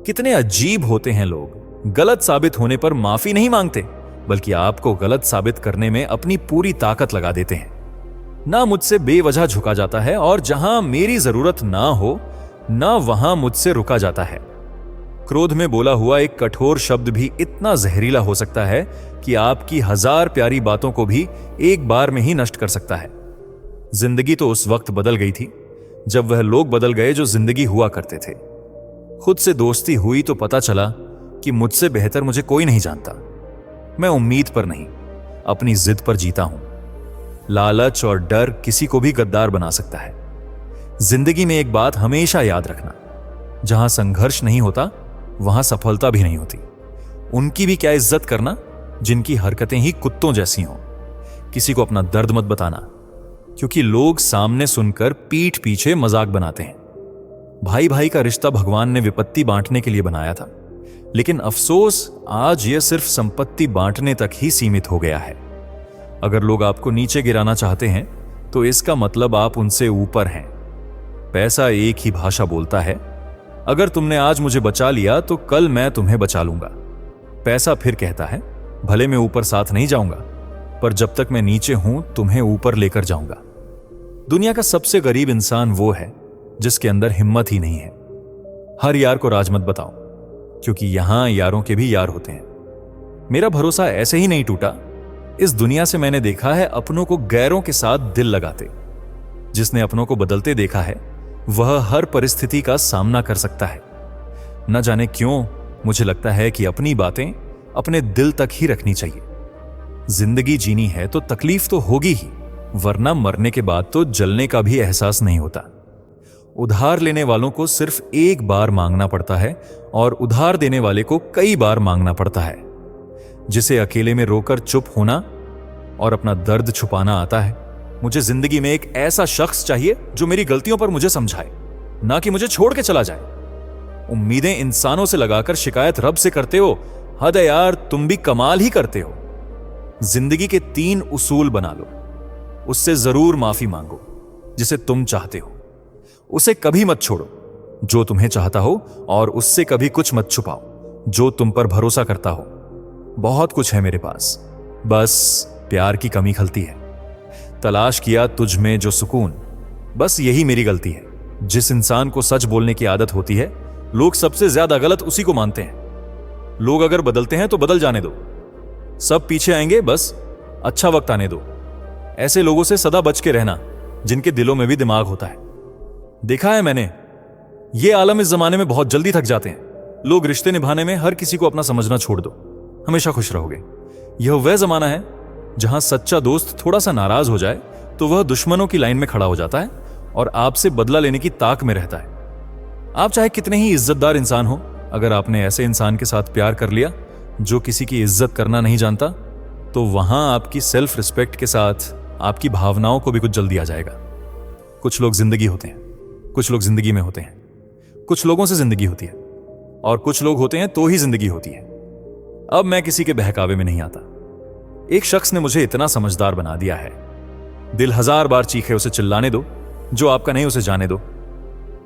कितने अजीब होते हैं लोग। गलत साबित होने पर माफी नहीं मांगते, बल्कि आपको गलत साबित करने में अपनी पूरी ताकत लगा देते हैं। ना मुझसे बेवजह झुका जाता है, और जहां मेरी जरूरत ना हो ना वहां मुझसे रुका जाता है। क्रोध में बोला हुआ एक कठोर शब्द भी इतना जहरीला हो सकता है कि आपकी 1000 प्यारी बातों को भी एक बार में ही नष्ट कर सकता है। जिंदगी तो उस वक्त बदल गई थी जब वह लोग बदल गए जो जिंदगी हुआ करते थे। खुद से दोस्ती हुई तो पता चला कि मुझसे बेहतर मुझे कोई नहीं जानता। मैं उम्मीद पर नहीं, अपनी जिद पर जीता हूं। लालच और डर किसी को भी गद्दार बना सकता है। जिंदगी में एक बात हमेशा याद रखना, जहां संघर्ष नहीं होता वहां सफलता भी नहीं होती। उनकी भी क्या इज्जत करना जिनकी हरकतें ही कुत्तों जैसी हों। किसी को अपना दर्द मत बताना, क्योंकि लोग सामने सुनकर पीठ पीछे मजाक बनाते हैं। भाई भाई का रिश्ता भगवान ने विपत्ति बांटने के लिए बनाया था, लेकिन अफसोस आज यह सिर्फ संपत्ति बांटने तक ही सीमित हो गया है। अगर लोग आपको नीचे गिराना चाहते हैं तो इसका मतलब आप उनसे ऊपर हैं। पैसा एक ही भाषा बोलता है। अगर तुमने आज मुझे बचा लिया तो कल मैं तुम्हें बचा लूंगा। पैसा फिर कहता है, भले मैं ऊपर साथ नहीं जाऊंगा, पर जब तक मैं नीचे हूं तुम्हें ऊपर लेकर जाऊंगा। दुनिया का सबसे गरीब इंसान वो है जिसके अंदर हिम्मत ही नहीं है। हर यार को राज मत बताओ, क्योंकि यहां यारों के भी यार होते हैं। मेरा भरोसा ऐसे ही नहीं टूटा। इस दुनिया से मैंने देखा है अपनों को गैरों के साथ दिल लगाते। जिसने अपनों को बदलते देखा है वह हर परिस्थिति का सामना कर सकता है। न जाने क्यों मुझे लगता है कि अपनी बातें अपने दिल तक ही रखनी चाहिए। जिंदगी जीनी है तो तकलीफ तो होगी ही, वरना मरने के बाद तो जलने का भी एहसास नहीं होता। उधार लेने वालों को सिर्फ एक बार मांगना पड़ता है और उधार देने वाले को कई बार मांगना पड़ता है। जिसे अकेले में रोकर चुप होना और अपना दर्द छुपाना आता है, मुझे जिंदगी में एक ऐसा शख्स चाहिए जो मेरी गलतियों पर मुझे समझाए, ना कि मुझे छोड़ के चला जाए। उम्मीदें इंसानों से लगाकर शिकायत रब से करते हो, हद है यार, तुम भी कमाल ही करते हो। जिंदगी के 3 उसूल बना लो। उससे जरूर माफी मांगो जिसे तुम चाहते हो, उसे कभी मत छोड़ो जो तुम्हें चाहता हो, और उससे कभी कुछ मत छुपाओ जो तुम पर भरोसा करता हो। बहुत कुछ है मेरे पास, बस प्यार की कमी खलती है। तलाश किया तुझ में जो सुकून, बस यही मेरी गलती है। जिस इंसान को सच बोलने की आदत होती है, लोग सबसे ज्यादा गलत उसी को मानते हैं। लोग अगर बदलते हैं तो बदल जाने दो, सब पीछे आएंगे, बस अच्छा वक्त आने दो। ऐसे लोगों से सदा बच के रहना जिनके दिलों में भी दिमाग होता है। देखा है मैंने, ये आलम इस जमाने में बहुत जल्दी थक जाते हैं। लोग रिश्ते निभाने में हर किसी को अपना समझना छोड़ दो, हमेशा खुश रहोगे। यह वह जमाना है जहां सच्चा दोस्त थोड़ा सा नाराज हो जाए तो वह दुश्मनों की लाइन में खड़ा हो जाता है और आपसे बदला लेने की ताक में रहता है। आप चाहे कितने ही इज्जतदार इंसान हो, अगर आपने ऐसे इंसान के साथ प्यार कर लिया जो किसी की इज्जत करना नहीं जानता, तो वहां आपकी सेल्फ रिस्पेक्ट के साथ आपकी भावनाओं को भी कुछ जल्दी आ जाएगा। कुछ लोग जिंदगी होते हैं, कुछ लोग जिंदगी में होते हैं। कुछ लोगों से जिंदगी होती है और कुछ लोग होते हैं तो ही जिंदगी होती है। अब मैं किसी के बहकावे में नहीं आता। एक शख्स ने मुझे इतना समझदार बना दिया है, दिल 1000 बार चीखे उसे चिल्लाने दो, जो आपका नहीं उसे जाने दो।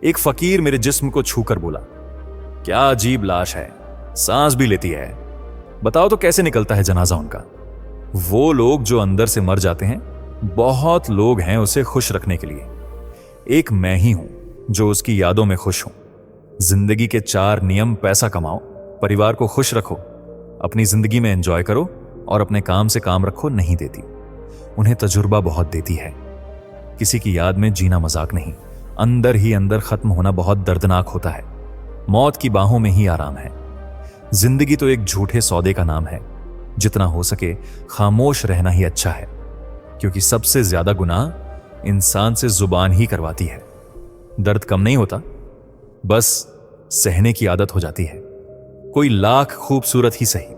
एक फकीर मेरे जिस्म को छूकर बोला, क्या अजीब लाश है, सांस भी लेती है, बताओ तो कैसे निकलता है जनाजा उनका। वो लोग जो अंदर से मर जाते हैं, बहुत लोग हैं उसे खुश रखने के लिए, एक मैं ही हूं जो उसकी यादों में खुश हूं। जिंदगी के 4 नियम: पैसा कमाओ, परिवार को खुश रखो, अपनी जिंदगी में एंजॉय करो और अपने काम से काम रखो नहीं देती। उन्हें तजुर्बा बहुत देती है। किसी की याद में जीना मजाक नहीं, अंदर ही अंदर खत्म होना बहुत दर्दनाक होता है। मौत की बाहों में ही आराम है। जिंदगी तो एक झूठे सौदे का नाम है। जितना हो सके खामोश रहना ही अच्छा है, क्योंकि सबसे ज्यादा गुनाह इंसान से जुबान ही करवाती है। दर्द कम नहीं होता, बस सहने की आदत हो जाती है। कोई लाख खूबसूरत ही सही,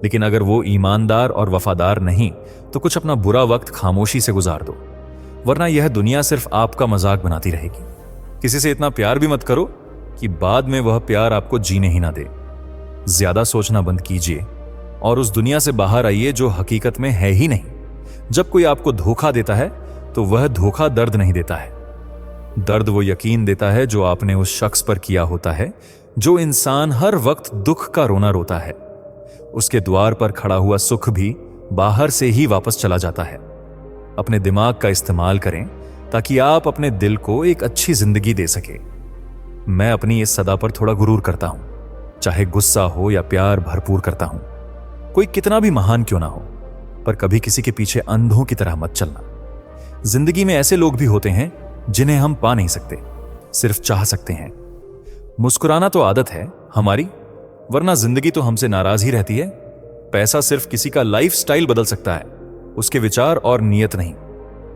लेकिन अगर वो ईमानदार और वफादार नहीं तो कुछ अपना बुरा वक्त खामोशी से गुजार दो, वरना यह दुनिया सिर्फ आपका मजाक बनाती रहेगी। किसी से इतना प्यार भी मत करो कि बाद में वह प्यार आपको जीने ही ना दे। ज्यादा सोचना बंद कीजिए और उस दुनिया से बाहर आइए जो हकीकत में है ही नहीं। जब कोई आपको धोखा देता है तो वह धोखा दर्द नहीं देता है। दर्द वो यकीन देता है जो आपने उस शख्स पर किया होता है। जो इंसान हर वक्त दुख का रोना रोता है, उसके द्वार पर खड़ा हुआ सुख भी बाहर से ही वापस चला जाता है। अपने दिमाग का इस्तेमाल करें ताकि आप अपने दिल को एक अच्छी जिंदगी दे सके। मैं अपनी इस सदा पर थोड़ा गुरूर करता हूं, चाहे गुस्सा हो या प्यार भरपूर करता हूं। कोई कितना भी महान क्यों ना हो, पर कभी किसी के पीछे अंधों की तरह मत चलना। जिंदगी में ऐसे लोग भी होते हैं जिन्हें हम पा नहीं सकते, सिर्फ चाह सकते हैं। मुस्कुराना तो आदत है हमारी, वरना जिंदगी तो हमसे नाराज ही रहती है। पैसा सिर्फ किसी का लाइफ स्टाइल बदल सकता है, उसके विचार और नियत नहीं।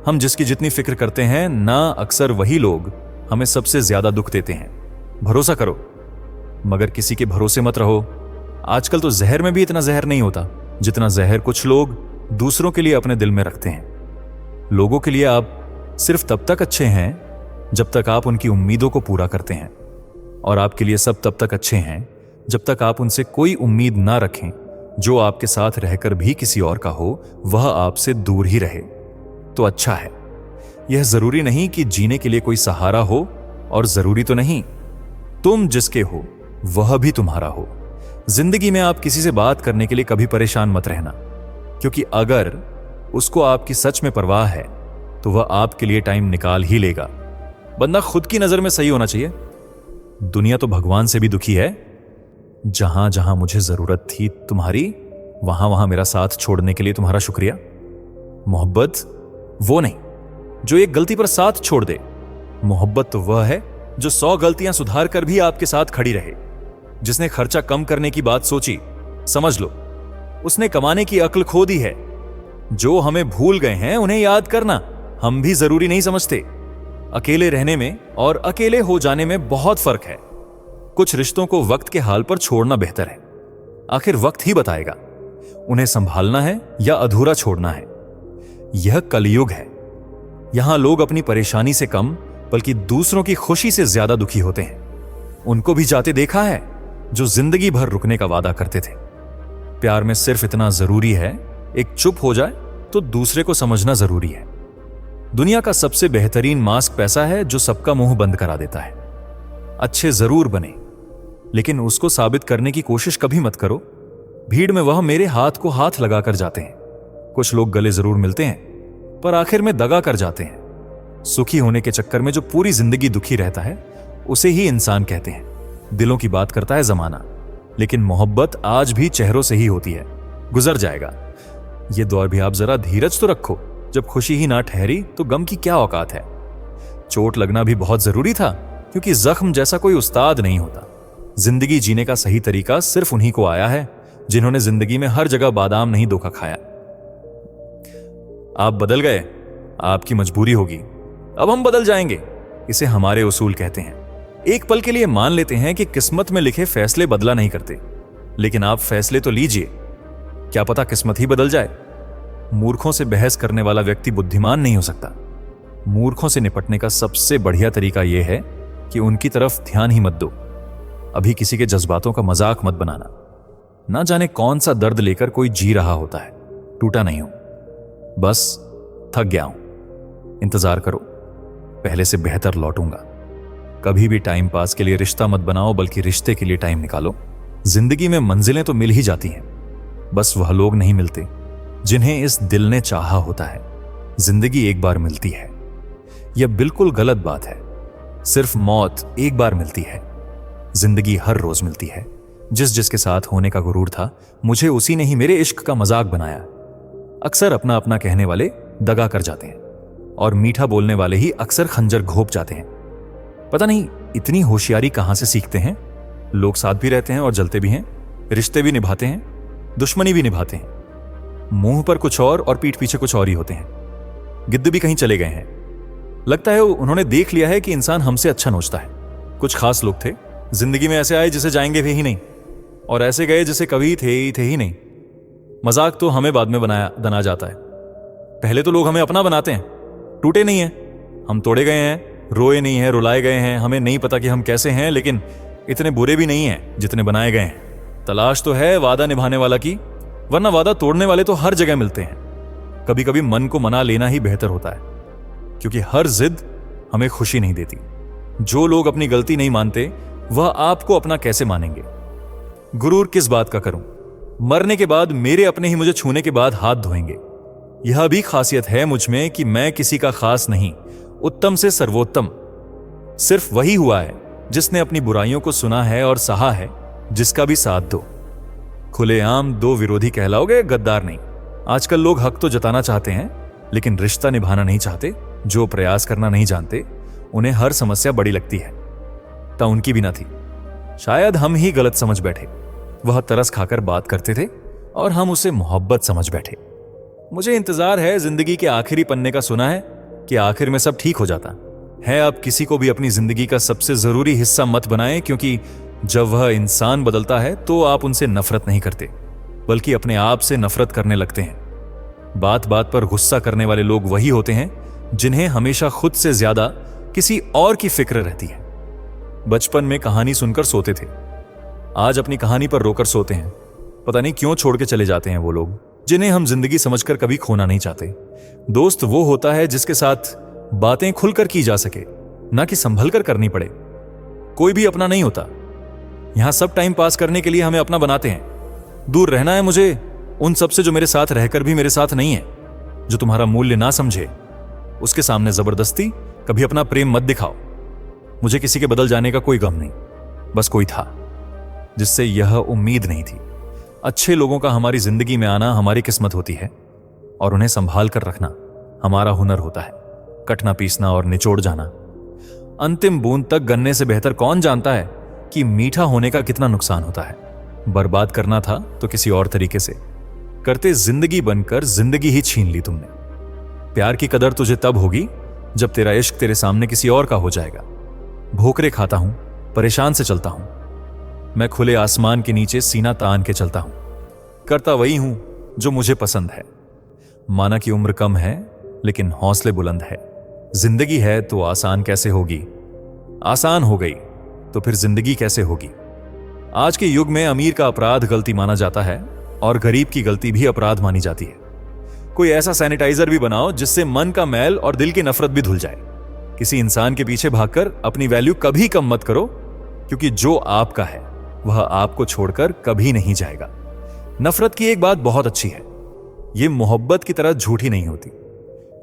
हम जिसकी जितनी फिक्र करते हैं ना, अक्सर वही लोग हमें सबसे ज्यादा दुख देते हैं। भरोसा करो, मगर किसी के भरोसे मत रहो। आजकल तो जहर में भी इतना जहर नहीं होता जितना जहर कुछ लोग दूसरों के लिए अपने दिल में रखते हैं। लोगों के लिए आप सिर्फ तब तक अच्छे हैं जब तक आप उनकी उम्मीदों को पूरा करते हैं, और आपके लिए सब तब तक अच्छे हैं जब तक आप उनसे कोई उम्मीद ना रखें। जो आपके साथ रहकर भी किसी और का हो, वह आपसे दूर ही रहे तो अच्छा है। यह जरूरी नहीं कि जीने के लिए कोई सहारा हो, और जरूरी तो नहीं तुम जिसके हो वह भी तुम्हारा हो। जिंदगी में आप किसी से बात करने के लिए कभी परेशान मत रहना, क्योंकि अगर उसको आपकी सच में परवाह है तो वह आपके लिए टाइम निकाल ही लेगा। बंदा खुद की नजर में सही होना चाहिए। दुनिया तो भगवान से भी दुखी है। जहां जहां मुझे जरूरत थी तुम्हारी, वहां वहां मेरा साथ छोड़ने के लिए तुम्हारा शुक्रिया। मोहब्बत वो नहीं जो एक गलती पर साथ छोड़ दे। मोहब्बत तो वह है जो 100 गलतियां सुधार कर भी आपके साथ खड़ी रहे। जिसने खर्चा कम करने की बात सोची, समझ लो उसने कमाने की अक्ल खो दी है। जो हमें भूल गए हैं उन्हें याद करना हम भी जरूरी नहीं समझते। अकेले रहने में और अकेले हो जाने में बहुत फर्क है। कुछ रिश्तों को वक्त के हाल पर छोड़ना बेहतर है। आखिर वक्त ही बताएगा उन्हें संभालना है या अधूरा छोड़ना है। यह कलयुग है। यहां लोग अपनी परेशानी से कम बल्कि दूसरों की खुशी से ज्यादा दुखी होते हैं। उनको भी जाते देखा है जो जिंदगी भर रुकने का वादा करते थे। प्यार में सिर्फ इतना जरूरी है, एक चुप हो जाए तो दूसरे को समझना जरूरी है। दुनिया का सबसे बेहतरीन मास्क पैसा है जो सबका मुंह बंद करा देता है। अच्छे जरूर बने, लेकिन उसको साबित करने की कोशिश कभी मत करो। भीड़ में वह मेरे हाथ को हाथ लगाकर जाते हैं। कुछ लोग गले जरूर मिलते हैं, पर आखिर में दगा कर जाते हैं। सुखी होने के चक्कर में जो पूरी जिंदगी दुखी रहता है, उसे ही इंसान कहते हैं। दिलों की बात करता है जमाना, लेकिन मोहब्बत आज भी चेहरों से ही होती है। गुजर जाएगा ये दौर भी। आप जरा धीरज तो रखो। जब खुशी ही ना ठहरी तो गम की क्या औकात है। चोट लगना भी बहुत जरूरी था, क्योंकि जख्म जैसा कोई उस्ताद नहीं होता। जिंदगी जीने का सही तरीका सिर्फ उन्हीं को आया है जिन्होंने जिंदगी में हर जगह बादाम नहीं धोखा खाया। आप बदल गए, आपकी मजबूरी होगी, अब हम बदल जाएंगे, इसे हमारे उसूल कहते हैं। एक पल के लिए मान लेते हैं कि किस्मत में लिखे फैसले बदला नहीं करते, लेकिन आप फैसले तो लीजिए, क्या पता किस्मत ही बदल जाए। मूर्खों से बहस करने वाला व्यक्ति बुद्धिमान नहीं हो सकता। मूर्खों से निपटने का सबसे बढ़िया तरीका यह है कि उनकी तरफ ध्यान ही मत दो। अभी किसी के जज्बातों का मजाक मत बनाना। ना जाने कौन सा दर्द लेकर कोई जी रहा होता है। टूटा नहीं हूं, बस थक गया हूं। इंतजार करो, पहले से बेहतर लौटूंगा। कभी भी टाइम पास के लिए रिश्ता मत बनाओ, बल्कि रिश्ते के लिए टाइम निकालो। जिंदगी में मंजिलें तो मिल ही जाती हैं, बस वह लोग नहीं मिलते जिन्हें इस दिल ने चाहा होता है। जिंदगी एक बार मिलती है, यह बिल्कुल गलत बात है। सिर्फ मौत एक बार मिलती है। जिंदगी हर रोज मिलती है। जिसके साथ होने का गुरूर था, मुझे उसी ने ही मेरे इश्क का मजाक बनाया। अक्सर अपना अपना कहने वाले दगा कर जाते हैं, और मीठा बोलने वाले ही अक्सर खंजर घोंप जाते हैं। पता नहीं इतनी होशियारी कहां से सीखते हैं। लोग साथ भी रहते हैं और जलते भी हैं, रिश्ते भी निभाते हैं, दुश्मनी भी निभाते हैं। मुंह पर कुछ और पीठ पीछे कुछ और ही होते हैं। गिद्ध भी कहीं चले गए हैं। लगता है उन्होंने देख लिया है कि इंसान हमसे अच्छा नोचता है। कुछ खास लोग थे, जिंदगी में ऐसे आए जिसे जाएंगे भी ही नहीं, और ऐसे गए जिसे कभी थे ही नहीं। मजाक तो हमें बाद में बना जाता है। पहले तो लोग हमें अपना बनाते हैं। टूटे नहीं हैं, हम तोड़े गए हैं, रोए नहीं हैं, रुलाए गए हैं। हमें नहीं पता कि हम कैसे हैं, लेकिन इतने बुरे भी नहीं हैं जितने बनाए गए हैं। तलाश तो है वादा निभाने वाला की, वरना वादा तोड़ने वाले तो हर जगह मिलते हैं। कभी कभी मन को मना लेना ही बेहतर होता है, क्योंकि हर जिद हमें खुशी नहीं देती। जो लोग अपनी गलती नहीं मानते, वह आपको अपना कैसे मानेंगे। गुरूर किस बात का करूं? मरने के बाद मेरे अपने ही मुझे छूने के बाद हाथ धोएंगे। यह भी खासियत है मुझ में कि मैं किसी का खास नहीं, उत्तम से सर्वोत्तम। सिर्फ वही हुआ है जिसने अपनी बुराइयों को सुना है और सहा है, जिसका भी साथ दो। खुलेआम दो विरोधी कहलाओगे, गद्दार नहीं। आजकल लोग हक तो जताना चाहते हैं, लेकिन रिश्ता निभाना नहीं चाहते। जो प्रयास करना नहीं जानते, उन्हें हर समस्या बड़ी लगती है। तो उनकी भी ना थी, शायद हम ही गलत समझ बैठे। वह तरस खाकर बात करते थे और हम उसे मोहब्बत समझ बैठे। मुझे इंतजार है, जिंदगी के आखिरी पन्ने का सुना है कि आखिर में सब ठीक हो जाता है। आप किसी को भी अपनी जिंदगी का सबसे जरूरी हिस्सा मत बनाएं, क्योंकि जब वह इंसान बदलता है तो आप उनसे नफरत नहीं करते, बल्कि अपने आप से नफरत करने लगते हैं। बात बात पर गुस्सा करने वाले लोग वही होते हैं जिन्हें हमेशा खुद से ज्यादा किसी और की फिक्र रहती है। बचपन में कहानी सुनकर सोते थे, आज अपनी कहानी पर रोकर सोते हैं। पता नहीं क्यों छोड़ के चले जाते हैं वो लोग जिन्हें हम जिंदगी समझकर कभी खोना नहीं चाहते। दोस्त वो होता है जिसके साथ बातें खुलकर की जा सके, ना कि संभल कर करनी पड़े। कोई भी अपना नहीं होता। यहां सब टाइम पास करने के लिए हमें अपना बनाते हैं। दूर रहना है मुझे उन सब से जो मेरे साथ रहकर भी मेरे साथ नहीं है। जो तुम्हारा मूल्य ना समझे, उसके सामने जबरदस्ती कभी अपना प्रेम मत दिखाओ। मुझे किसी के बदल जाने का कोई गम नहीं, बस कोई था जिससे यह उम्मीद नहीं थी। अच्छे लोगों का हमारी जिंदगी में आना हमारी किस्मत होती है, और उन्हें संभाल कर रखना हमारा हुनर होता है। कटना, पीसना और निचोड़ जाना। अंतिम बूंद तक गन्ने से बेहतर कौन जानता है कि मीठा होने का कितना नुकसान होता है। बर्बाद करना था तो किसी और तरीके से करते, जिंदगी बनकर जिंदगी ही छीन ली तुमने। प्यार की कदर तुझे तब होगी जब तेरा इश्क तेरे सामने किसी और का हो जाएगा। भोकरे खाता हूं, परेशान से चलता हूं। मैं खुले आसमान के नीचे सीना तान के चलता हूं। करता वही हूं जो मुझे पसंद है। माना कि उम्र कम है, लेकिन हौसले बुलंद है। जिंदगी है तो आसान कैसे होगी? आसान हो गई तो फिर जिंदगी कैसे होगी? आज के युग में अमीर का अपराध गलती माना जाता है, और गरीब की गलती भी अपराध मानी जाती है। कोई ऐसा सैनिटाइजर भी बनाओ जिससे मन का मैल और दिल की नफरत भी धुल जाए। किसी इंसान के पीछे भागकर अपनी वैल्यू कभी कम मत करो, क्योंकि जो आपका है वह आपको छोड़कर कभी नहीं जाएगा। नफरत की एक बात बहुत अच्छी है, यह मोहब्बत की तरह झूठी नहीं होती।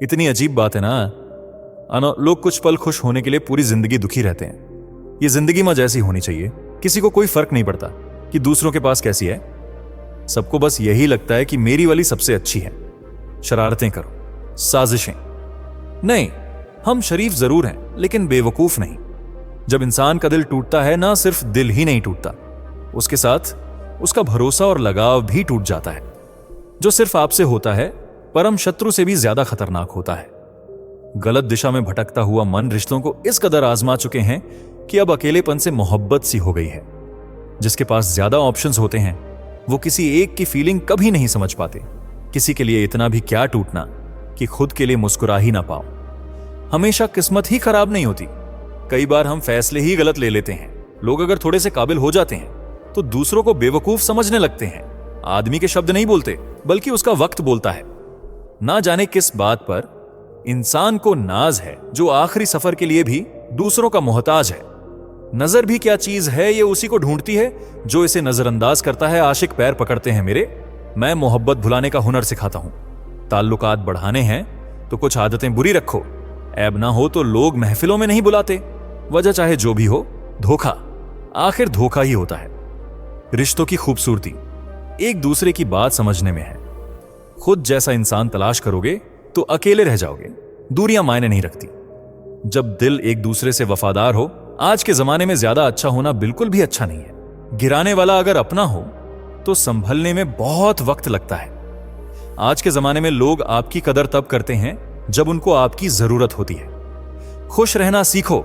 इतनी अजीब बात है ना, लोग कुछ पल खुश होने के लिए पूरी जिंदगी दुखी रहते हैं। यह जिंदगी मां जैसी होनी चाहिए। किसी को कोई फर्क नहीं पड़ता कि दूसरों के पास कैसी है। सबको बस यही लगता है कि मेरी वाली सबसे अच्छी है। शरारतें करो, साजिशें। नहीं, हम शरीफ जरूर हैं, लेकिन बेवकूफ नहीं। जब इंसान का दिल टूटता है, ना सिर्फ दिल ही नहीं टूटता, उसके साथ उसका भरोसा और लगाव भी टूट जाता है। जो सिर्फ आपसे होता है, परम शत्रु से भी ज्यादा खतरनाक होता है। गलत दिशा में भटकता हुआ मन रिश्तों को इस कदर आजमा चुके हैं कि अब अकेलेपन से मोहब्बत सी हो गई है। जिसके पास ज्यादा ऑप्शंस होते हैं, वो किसी एक की फीलिंग कभी नहीं समझ पाते। किसी के लिए इतना भी क्या टूटना कि खुद के लिए मुस्कुरा ही ना पाओ। हमेशा किस्मत ही खराब नहीं होती, कई बार हम फैसले ही गलत ले लेते हैं। लोग अगर थोड़े से काबिल हो जाते हैं तो दूसरों को बेवकूफ समझने लगते हैं। आदमी के शब्द नहीं बोलते, बल्कि उसका वक्त बोलता है। ना जाने किस बात पर इंसान को नाज है जो आखिरी सफर के लिए भी दूसरों का मोहताज है। नजर भी क्या चीज है, ये उसी को ढूंढती है जो इसे नजरअंदाज करता है। आशिक पैर पकड़ते हैं मेरे, मैं मोहब्बत भुलाने का हुनर सिखाता हूं। ताल्लुकात बढ़ाने हैं तो कुछ आदतें बुरी रखो। ऐब ना हो तो लोग महफिलों में नहीं बुलाते। वजह चाहे जो भी हो, धोखा आखिर धोखा ही होता है। रिश्तों की खूबसूरती एक दूसरे की बात समझने में है। खुद जैसा इंसान तलाश करोगे तो अकेले रह जाओगे। दूरियां मायने नहीं रखती। जब दिल एक दूसरे से वफादार हो, आज के जमाने में ज्यादा अच्छा होना बिल्कुल भी अच्छा नहीं है। गिराने वाला अगर अपना हो तो संभलने में बहुत वक्त लगता है। आज के जमाने में लोग आपकी कदर तब करते हैं जब उनको आपकी जरूरत होती है। खुश रहना सीखो,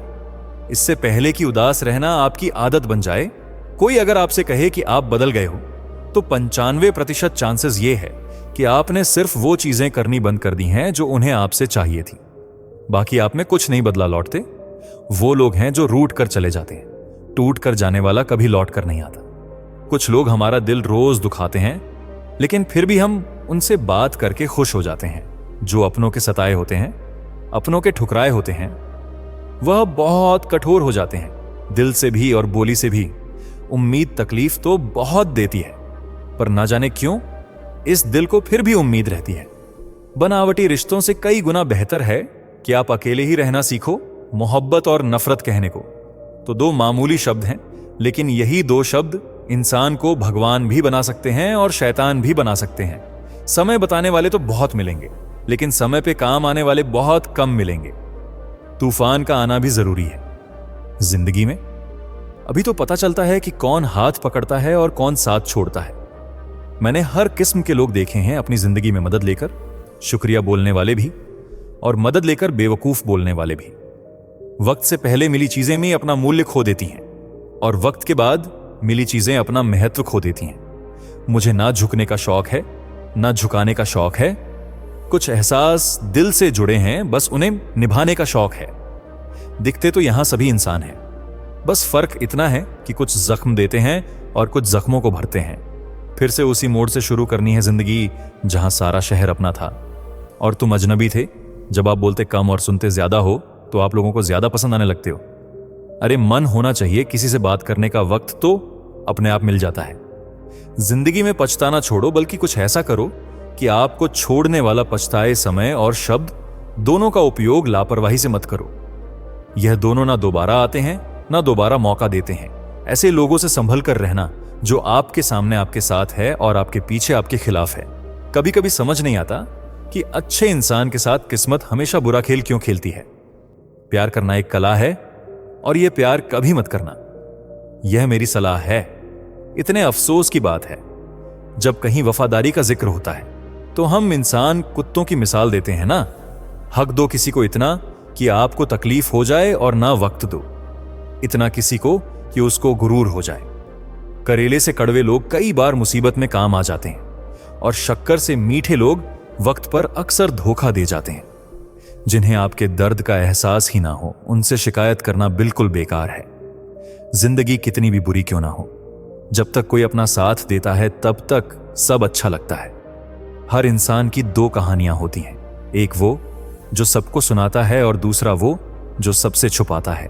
इससे पहले कि उदास रहना आपकी आदत बन जाए। कोई अगर आपसे कहे कि आप बदल गए हो तो 95% चांसेस ये है कि आपने सिर्फ वो चीजें करनी बंद कर दी हैं जो उन्हें आपसे चाहिए थी। बाकी आप में कुछ नहीं बदला लौटते। वो लोग हैं जो रूठ कर चले जाते हैं। टूट कर जाने वाला कभी लौट कर नहीं आता। कुछ लोग हमारा दिल रोज दुखाते हैं, लेकिन फिर भी हम उनसे बात करके खुश हो जाते हैं। जो अपनों के सताए होते हैं, अपनों के ठुकराए होते हैं, वह बहुत कठोर हो जाते हैं, दिल से भी और बोली से भी। उम्मीद तकलीफ तो बहुत देती है, पर ना जाने क्यों इस दिल को फिर भी उम्मीद रहती है। बनावटी रिश्तों से कई गुना बेहतर है कि आप अकेले ही रहना सीखो। मोहब्बत और नफरत कहने को तो दो मामूली शब्द हैं, लेकिन यही दो शब्द इंसान को भगवान भी बना सकते हैं और शैतान भी बना सकते हैं। समय बताने वाले तो बहुत मिलेंगे, लेकिन समय पे काम आने वाले बहुत कम मिलेंगे। तूफान का आना भी जरूरी है जिंदगी में। अभी तो पता चलता है कि कौन हाथ पकड़ता है और कौन साथ छोड़ता है। मैंने हर किस्म के लोग देखे हैं अपनी जिंदगी में, मदद लेकर शुक्रिया बोलने वाले भी और मदद लेकर बेवकूफ बोलने वाले भी। वक्त से पहले मिली चीजें भी अपना मूल्य खो देती हैं और वक्त के बाद मिली चीजें अपना महत्व खो देती हैं। मुझे ना झुकने का शौक है, ना झुकाने का शौक है। कुछ एहसास दिल से जुड़े हैं, बस उन्हें निभाने का शौक है। दिखते तो यहां सभी इंसान हैं, बस फर्क इतना है कि कुछ जख्म देते हैं और कुछ जख्मों को भरते हैं। फिर से उसी मोड़ से शुरू करनी है जिंदगी जहां सारा शहर अपना था और तुम अजनबी थे। जब आप बोलते कम और सुनते ज्यादा हो तो आप लोगों को ज्यादा पसंद आने लगते हो। अरे मन होना चाहिए, किसी से बात करने का वक्त तो अपने आप मिल जाता है। जिंदगी में पछताना छोड़ो, बल्कि कुछ ऐसा करो कि आपको छोड़ने वाला पछताए। समय और शब्द दोनों का उपयोग लापरवाही से मत करो। यह दोनों ना दोबारा आते हैं, ना दोबारा मौका देते हैं। ऐसे लोगों से संभल कर रहना जो आपके सामने आपके साथ है और आपके पीछे आपके खिलाफ है। कभी कभी समझ नहीं आता कि अच्छे इंसान के साथ किस्मत हमेशा बुरा खेल क्यों खेलती है। प्यार करना एक कला है और यह प्यार कभी मत करना, यह मेरी सलाह है। इतने अफसोस की बात है जब कहीं वफादारी का जिक्र होता है तो हम इंसान कुत्तों की मिसाल देते हैं ना। हक दो किसी को इतना कि आपको तकलीफ हो जाए और ना वक्त दो इतना किसी को कि उसको गुरूर हो जाए। करेले से कड़वे लोग कई बार मुसीबत में काम आ जाते हैं और शक्कर से मीठे लोग वक्त पर अक्सर धोखा दे जाते हैं। जिन्हें आपके दर्द का एहसास ही ना हो, उनसे शिकायत करना बिल्कुल बेकार है। जिंदगी कितनी भी बुरी क्यों ना हो, जब तक कोई अपना साथ देता है तब तक सब अच्छा लगता है। हर इंसान की दो कहानियां होती हैं, एक वो जो सबको सुनाता है और दूसरा वो जो सबसे छुपाता है।